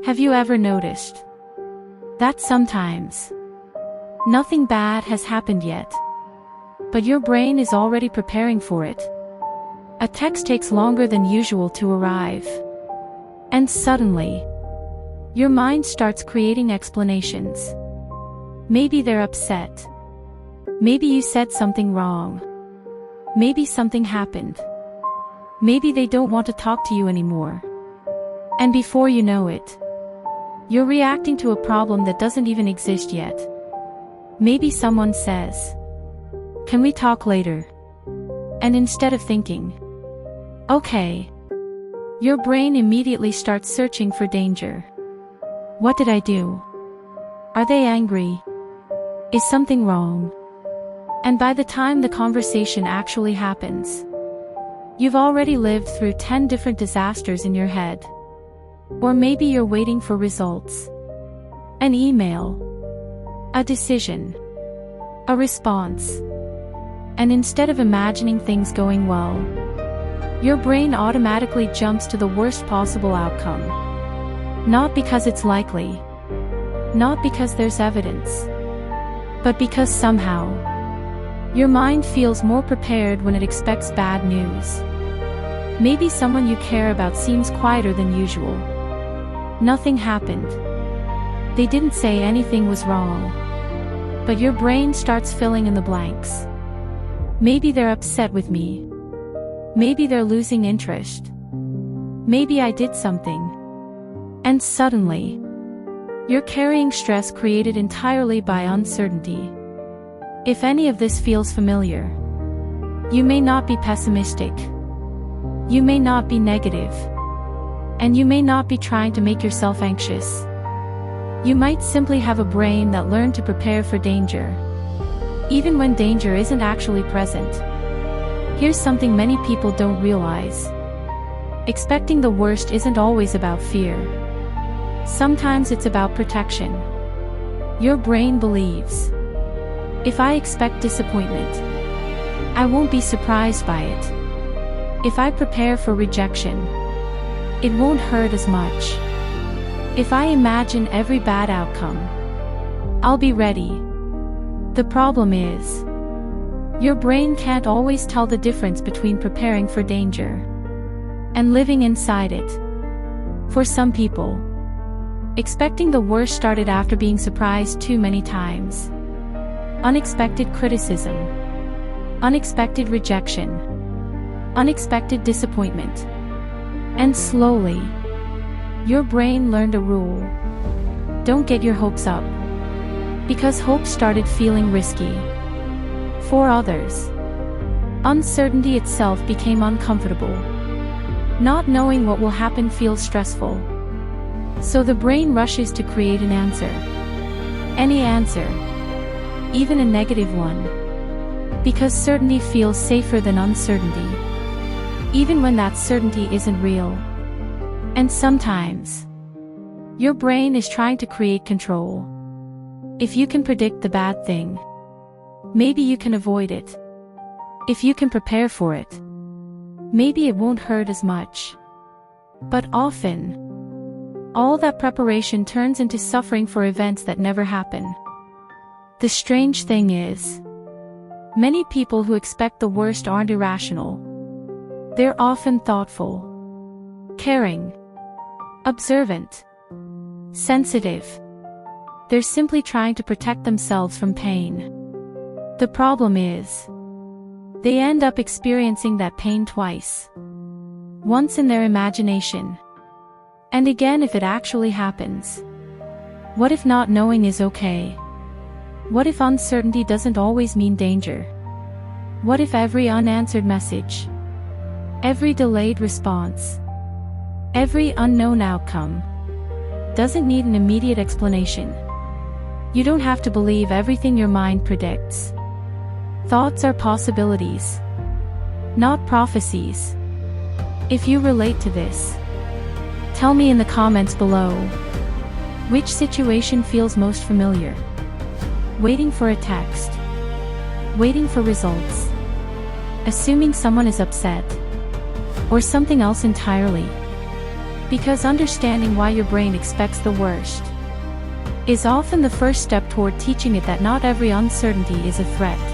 Have you ever noticed that sometimes nothing bad has happened yet, but your brain is already preparing for it? A text takes longer than usual to arrive, and suddenly, your mind starts creating explanations. Maybe they're upset. Maybe you said something wrong. Maybe something happened. Maybe they don't want to talk to you anymore. And before you know it, you're reacting to a problem that doesn't even exist yet. Maybe someone says, "Can we talk later?" And instead of thinking, "Okay," your brain immediately starts searching for danger. What did I do? Are they angry? Is something wrong? And by the time the conversation actually happens, you've already lived through 10 different disasters in your head. Or maybe you're waiting for results. An email. A decision. A response. And instead of imagining things going well, your brain automatically jumps to the worst possible outcome. Not because it's likely. Not because there's evidence. But because somehow, your mind feels more prepared when it expects bad news. Maybe someone you care about seems quieter than usual. Nothing happened. They didn't say anything was wrong. But your brain starts filling in the blanks. Maybe they're upset with me. Maybe they're losing interest. Maybe I did something. And suddenly, you're carrying stress created entirely by uncertainty. If any of this feels familiar, you may not be pessimistic. You may not be negative. And you may not be trying to make yourself anxious. You might simply have a brain that learned to prepare for danger, even when danger isn't actually present. Here's something many people don't realize. Expecting the worst isn't always about fear. Sometimes it's about protection. Your brain believes, if I expect disappointment, I won't be surprised by it. If I prepare for rejection, it won't hurt as much. If I imagine every bad outcome, I'll be ready. The problem is, your brain can't always tell the difference between preparing for danger and living inside it. For some people, expecting the worst started after being surprised too many times. Unexpected criticism, unexpected rejection, unexpected disappointment. And slowly, your brain learned a rule. Don't get your hopes up. Because hope started feeling risky. For others, uncertainty itself became uncomfortable. Not knowing what will happen feels stressful. So the brain rushes to create an answer. Any answer. Even a negative one. Because certainty feels safer than uncertainty. Even when that certainty isn't real. And sometimes, your brain is trying to create control. If you can predict the bad thing, maybe you can avoid it. If you can prepare for it, maybe it won't hurt as much. But often, all that preparation turns into suffering for events that never happen. The strange thing is, many people who expect the worst aren't irrational. They're often thoughtful, caring, observant, sensitive. They're simply trying to protect themselves from pain. The problem is, they end up experiencing that pain twice. Once in their imagination, and again if it actually happens. What if not knowing is okay? What if uncertainty doesn't always mean danger? What if every unanswered message, every delayed response, every unknown outcome, doesn't need an immediate explanation? You don't have to believe everything your mind predicts. Thoughts are possibilities, not prophecies. If you relate to this, tell me in the comments below. Which situation feels most familiar? Waiting for a text. Waiting for results. Assuming someone is upset. Or something else entirely. Because understanding why your brain expects the worst is often the first step toward teaching it that not every uncertainty is a threat.